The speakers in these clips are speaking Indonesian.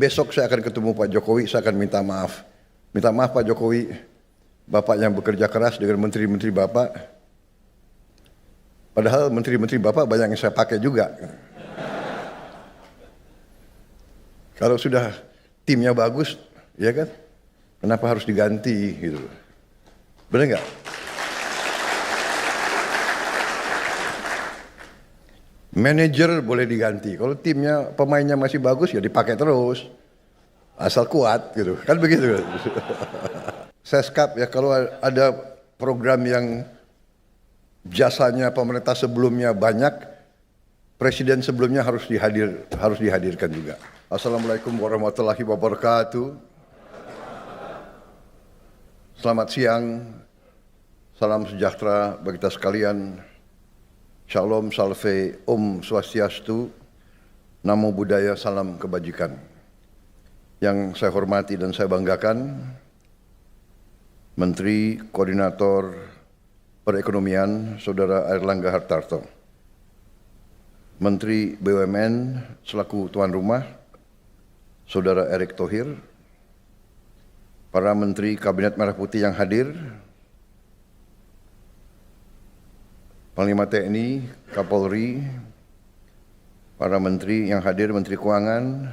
Besok saya akan ketemu Pak Jokowi, saya akan minta maaf. Minta maaf Pak Jokowi, Bapak yang bekerja keras dengan menteri-menteri Bapak. Padahal menteri-menteri Bapak banyak yang saya pakai juga. Kalau sudah timnya bagus, ya kan? Kenapa harus diganti gitu? Benar nggak? Manajer boleh diganti. Kalau timnya pemainnya masih bagus ya dipakai terus. Asal kuat gitu. Kan begitu. Seskap ya, kalau ada program yang jasanya pemerintah sebelumnya banyak, presiden sebelumnya harus dihadirkan juga. Assalamualaikum warahmatullahi wabarakatuh. Selamat siang. Salam sejahtera bagi kita sekalian. Shalom, salve, Om Swastiastu, Namo Buddhaya, salam kebajikan. Yang saya hormati dan saya banggakan, Menteri Koordinator Perekonomian, Saudara Airlangga Hartarto, Menteri BUMN selaku tuan rumah, Saudara Erick Thohir, para Menteri Kabinet Merah Putih yang hadir, Panglima TNI, Kapolri, para menteri yang hadir, Menteri Keuangan,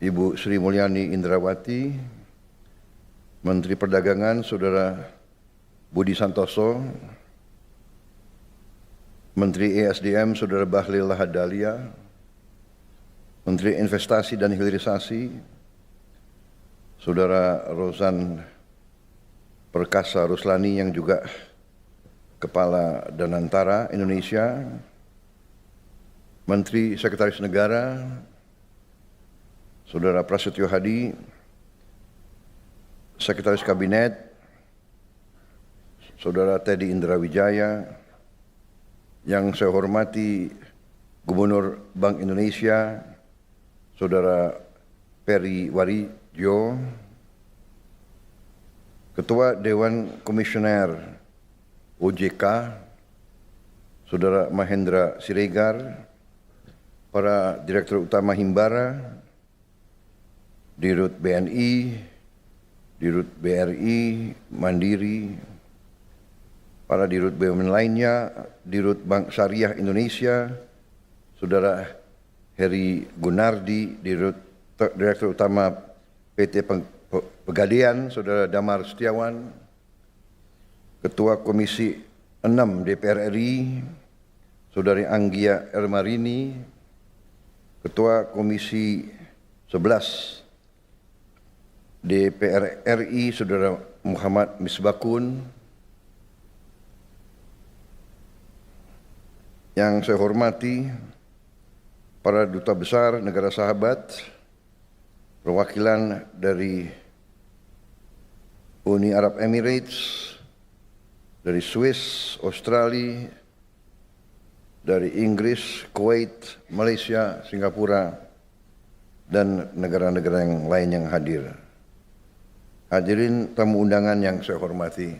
Ibu Sri Mulyani Indrawati, Menteri Perdagangan, Saudara Budi Santoso, Menteri ESDM, Saudara Bahlil Lahadalia, Menteri Investasi dan Hilirisasi, Saudara Rozan Perkasa Ruslani yang juga Kepala Danantara Indonesia, Menteri Sekretaris Negara, Saudara Prasetyo Hadi, Sekretaris Kabinet, Saudara Teddy Indrawijaya, yang saya hormati Gubernur Bank Indonesia, Saudara Peri Warijyo, Ketua Dewan Komisioner OJK, Saudara Mahendra Siregar, para Direktur Utama Himbara, Dirut BNI, Dirut BRI, Mandiri, para Dirut BUMN lainnya, Dirut Bank Syariah Indonesia, Saudara Heri Gunardi, Direktur Utama PT Pegadaian, Saudara Damar Setiawan, Ketua Komisi 6 DPR RI, Saudari Anggia Ermarini, Ketua Komisi 11 DPR RI, Saudara Muhammad Misbakun, yang saya hormati para duta besar negara sahabat, perwakilan dari Uni Arab Emirates, dari Swiss, Australia, dari Inggris, Kuwait, Malaysia, Singapura, dan negara-negara yang lain yang hadir. Hadirin tamu undangan yang saya hormati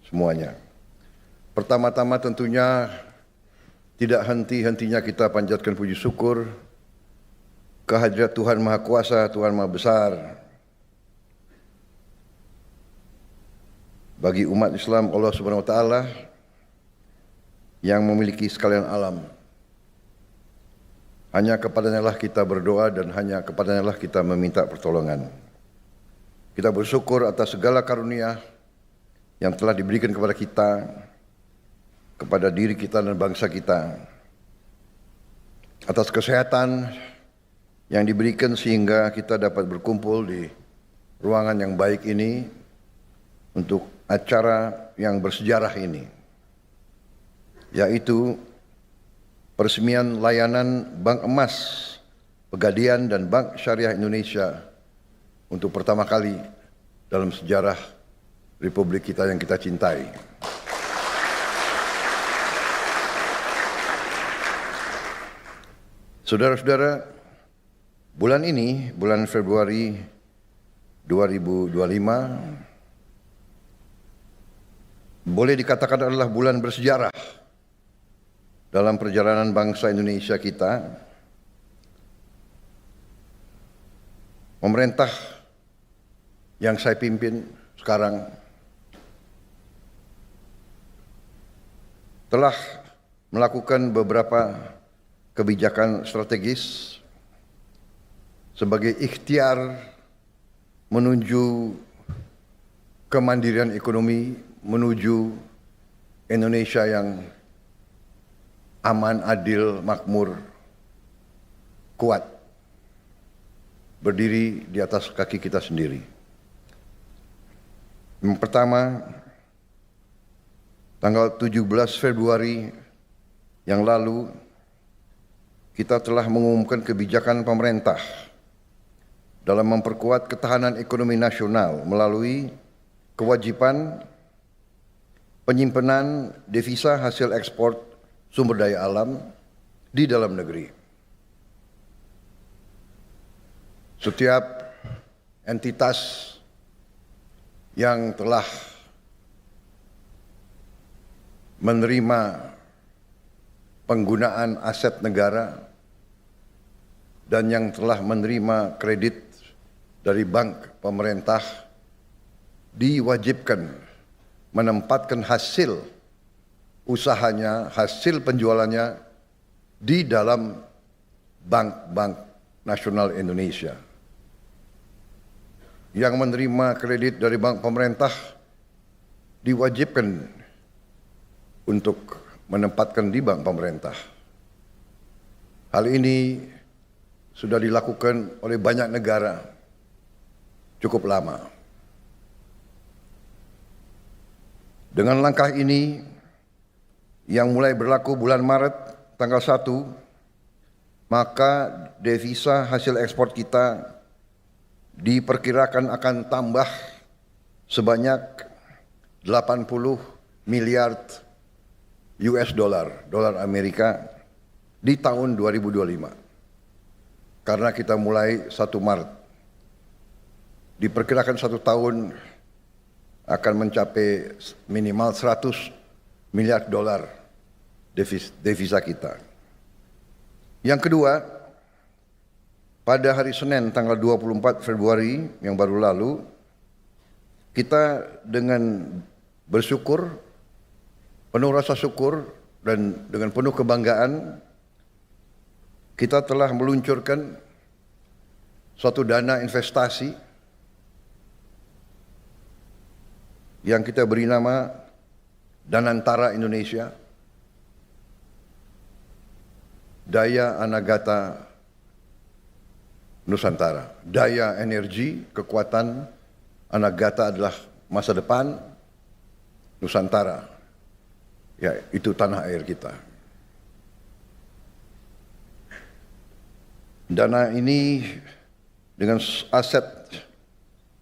semuanya. Pertama-tama tentunya tidak henti-hentinya kita panjatkan puji syukur kehadirat Tuhan Maha Kuasa, Tuhan Maha Besar, bagi umat Islam Allah Subhanahu wa taala yang memiliki sekalian alam. Hanya kepadanya lah kita berdoa dan hanya kepadanya lah kita meminta pertolongan. Kita bersyukur atas segala karunia yang telah diberikan kepada kita, kepada diri kita dan bangsa kita. Atas kesehatan yang diberikan sehingga kita dapat berkumpul di ruangan yang baik ini untuk acara yang bersejarah ini, yaitu peresmian layanan Bank Emas Pegadaian dan Bank Syariah Indonesia untuk pertama kali dalam sejarah Republik kita yang kita cintai. Saudara-saudara, bulan ini, bulan Februari 2025, boleh dikatakan adalah bulan bersejarah dalam perjalanan bangsa Indonesia kita pemerintah yang saya pimpin sekarang telah melakukan beberapa kebijakan strategis sebagai ikhtiar menuju kemandirian ekonomi, menuju Indonesia yang aman, adil, makmur, kuat, berdiri di atas kaki kita sendiri. Yang pertama, tanggal 17 Februari yang lalu, kita telah mengumumkan kebijakan pemerintah dalam memperkuat ketahanan ekonomi nasional melalui kewajiban penyimpanan devisa hasil ekspor sumber daya alam di dalam negeri. Setiap entitas yang telah menerima penggunaan aset negara dan yang telah menerima kredit dari bank pemerintah diwajibkan menempatkan hasil usahanya, hasil penjualannya di dalam bank-bank nasional Indonesia. Yang menerima kredit dari bank pemerintah diwajibkan untuk menempatkan di bank pemerintah. Hal ini sudah dilakukan oleh banyak negara cukup lama. Dengan langkah ini yang mulai berlaku bulan Maret tanggal 1, maka devisa hasil ekspor kita diperkirakan akan tambah sebanyak 80 miliar US dolar Amerika di tahun 2025. Karena kita mulai 1 Maret. Diperkirakan 1 tahun akan mencapai minimal 100 miliar dolar devisa kita. Yang kedua, pada hari Senin tanggal 24 Februari yang baru lalu, kita dengan bersyukur, penuh rasa syukur dan dengan penuh kebanggaan, kita telah meluncurkan suatu dana investasi yang kita beri nama Danantara Indonesia, Daya Anagata Nusantara. Daya energi, kekuatan, Anagata adalah masa depan, Nusantara, ya itu tanah air kita. Dana ini dengan aset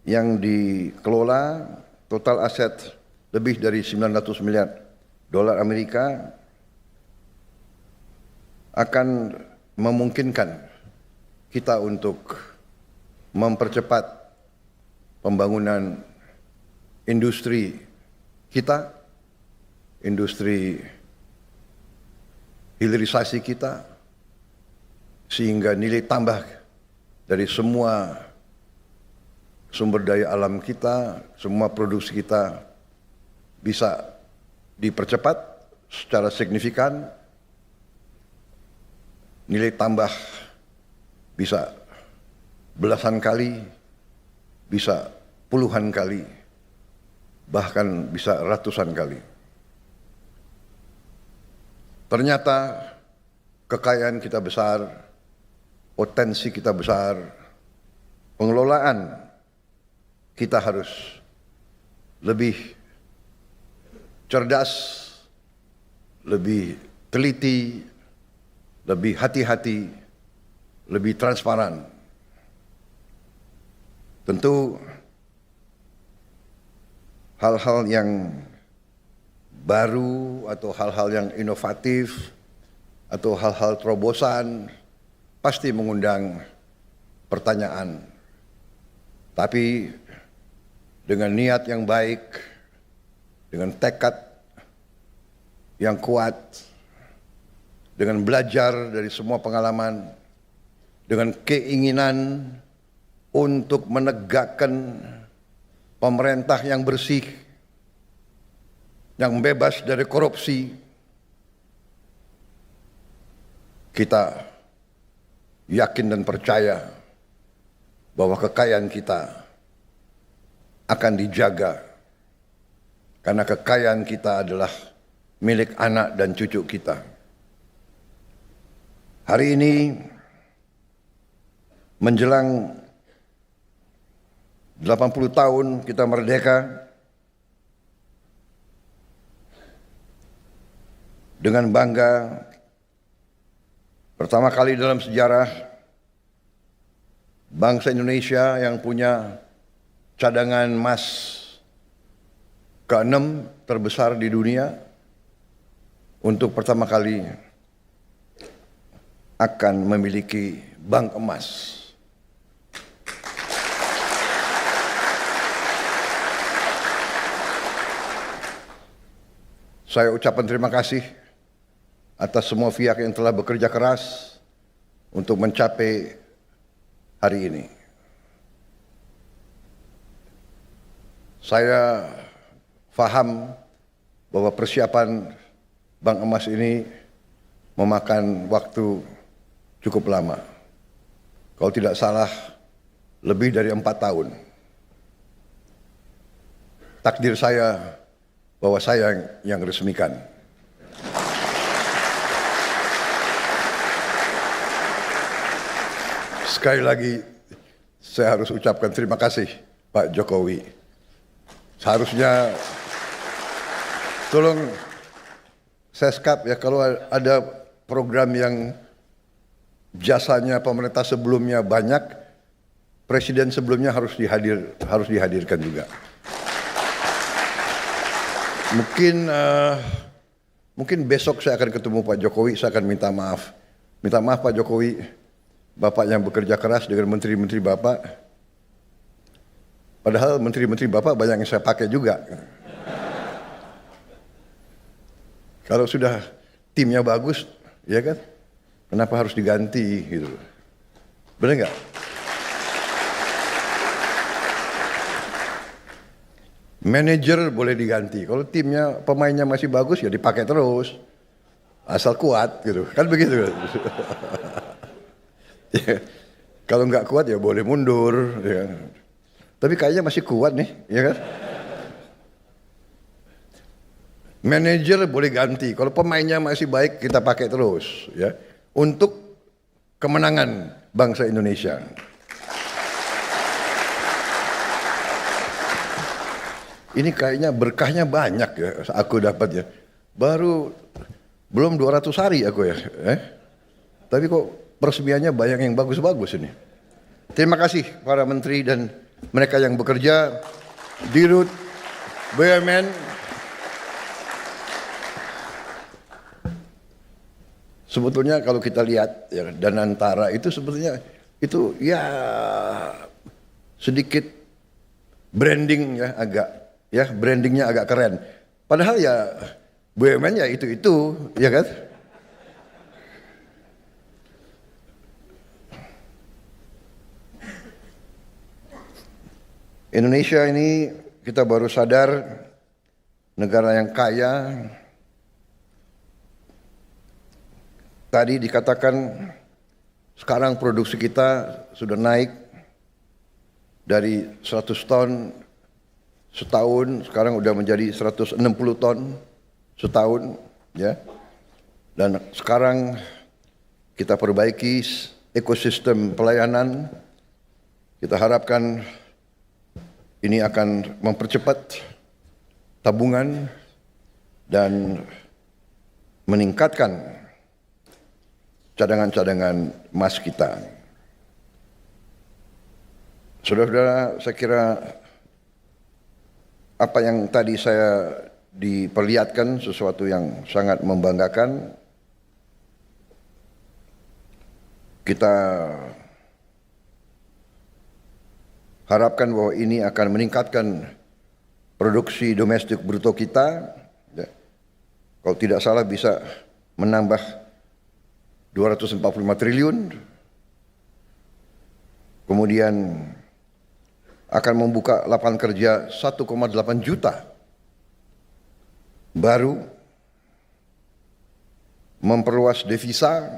yang dikelola, total aset lebih dari 900 miliar dolar Amerika, akan memungkinkan kita untuk mempercepat pembangunan industri kita, industri hilirisasi kita, sehingga nilai tambah dari semua sumber daya alam kita, semua produksi kita bisa dipercepat secara signifikan, nilai tambah bisa belasan kali, bisa puluhan kali, bahkan bisa ratusan kali. Ternyata kekayaan kita besar, potensi kita besar, pengelolaan kita harus lebih cerdas, lebih teliti, lebih hati-hati, lebih transparan. Tentu hal-hal yang baru atau hal-hal yang inovatif atau hal-hal terobosan pasti mengundang pertanyaan. Tapi dengan niat yang baik, dengan tekad yang kuat, dengan belajar dari semua pengalaman, dengan keinginan untuk menegakkan pemerintah yang bersih, yang bebas dari korupsi. Kita yakin dan percaya bahwa kekayaan kita akan dijaga, karena kekayaan kita adalah milik anak dan cucu kita. Hari ini menjelang 80 tahun kita merdeka, dengan bangga pertama kali dalam sejarah bangsa Indonesia yang punya cadangan emas ke-6 terbesar di dunia, untuk pertama kali akan memiliki bank emas. Saya ucapkan terima kasih atas semua pihak yang telah bekerja keras untuk mencapai hari ini. Saya paham bahwa persiapan bank emas ini memakan waktu cukup lama. Kalau tidak salah, lebih dari 4 tahun. Takdir saya bahwa saya yang resmikan. Sekali lagi, saya harus ucapkan terima kasih Pak Jokowi. Seharusnya tolong Seskap ya, kalau ada program yang jasanya pemerintah sebelumnya banyak, presiden sebelumnya harus dihadirkan juga. Mungkin besok saya akan ketemu Pak Jokowi, saya akan minta maaf. Minta maaf Pak Jokowi, Bapak yang bekerja keras dengan menteri-menteri Bapak. Padahal menteri-menteri Bapak banyak yang saya pakai juga. Kalau sudah timnya bagus, ya kan? Kenapa harus diganti gitu? Benar nggak? Manajer boleh diganti, kalau timnya pemainnya masih bagus ya dipakai terus, asal kuat gitu, kan begitu. Ya, kalau nggak kuat ya boleh mundur. Ya. Tapi kayaknya masih kuat nih, ya kan? Manajer boleh ganti, kalau pemainnya masih baik kita pakai terus, ya, untuk kemenangan bangsa Indonesia. Ini kayaknya berkahnya banyak ya, aku dapat ya. Belum 200 hari aku ya. Tapi kok peresmiannya banyak yang bagus-bagus ini. Terima kasih para menteri dan mereka yang bekerja, Dirut, BUMN. Sebetulnya kalau kita lihat ya, Danantara itu sebetulnya itu ya sedikit branding ya, brandingnya agak keren. Padahal ya BUMN ya itu ya kan. Indonesia ini kita baru sadar negara yang kaya. Tadi dikatakan sekarang produksi kita sudah naik dari 100 ton setahun, sekarang udah menjadi 160 ton setahun, ya. Dan sekarang kita perbaiki ekosistem pelayanan. Kita harapkan ini akan mempercepat tabungan dan meningkatkan cadangan-cadangan emas kita. Saudara-saudara, saya kira apa yang tadi saya diperlihatkan sesuatu yang sangat membanggakan. Kita harapkan bahwa ini akan meningkatkan produksi domestik bruto kita. Kalau tidak salah bisa menambah 245 triliun. Kemudian akan membuka lapangan kerja 1,8 juta baru, memperluas devisa,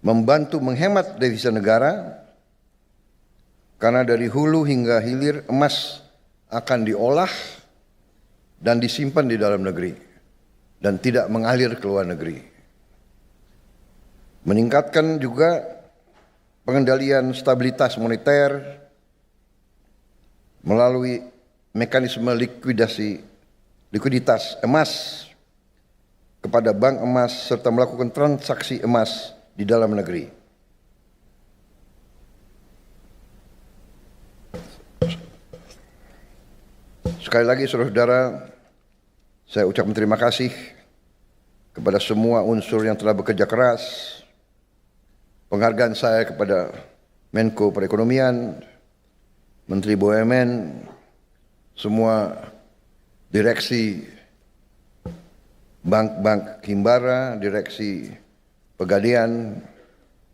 membantu menghemat devisa negara, karena dari hulu hingga hilir emas akan diolah dan disimpan di dalam negeri dan tidak mengalir ke luar negeri. Meningkatkan juga pengendalian stabilitas moneter melalui mekanisme likuiditas emas kepada bank emas serta melakukan transaksi emas di dalam negeri. Sekali lagi saudara-saudara, saya ucapkan terima kasih kepada semua unsur yang telah bekerja keras. Penghargaan saya kepada Menko Perekonomian, Menteri BUMN, semua direksi bank-bank Himbara, direksi Pegadaian,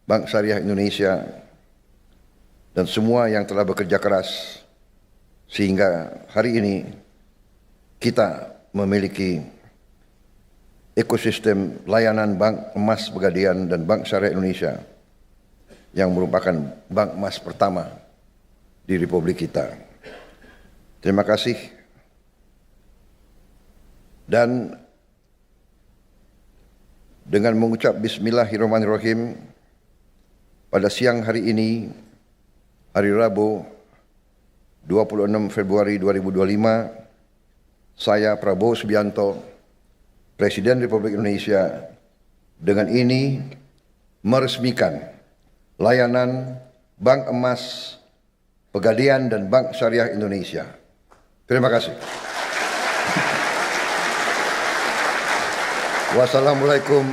Bank Syariah Indonesia, dan semua yang telah bekerja keras sehingga hari ini kita memiliki ekosistem layanan Bank Emas Pegadaian dan Bank Syariah Indonesia yang merupakan bank emas pertama di Republik kita. Terima kasih. Dan dengan mengucap Bismillahirrahmanirrahim, pada siang hari ini, hari Rabu 26 Februari 2025, saya Prabowo Subianto, Presiden Republik Indonesia, dengan ini meresmikan layanan Bank Emas Pegadaian dan Bank Syariah Indonesia. Terima kasih. Wassalamualaikum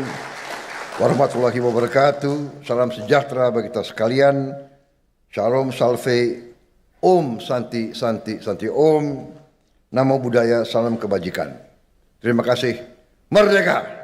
warahmatullahi wabarakatuh. Salam sejahtera bagi kita sekalian. Shalom salve, Om Santi Santi Santi Om. Namo Buddhaya, salam kebajikan. Terima kasih. Merdeka!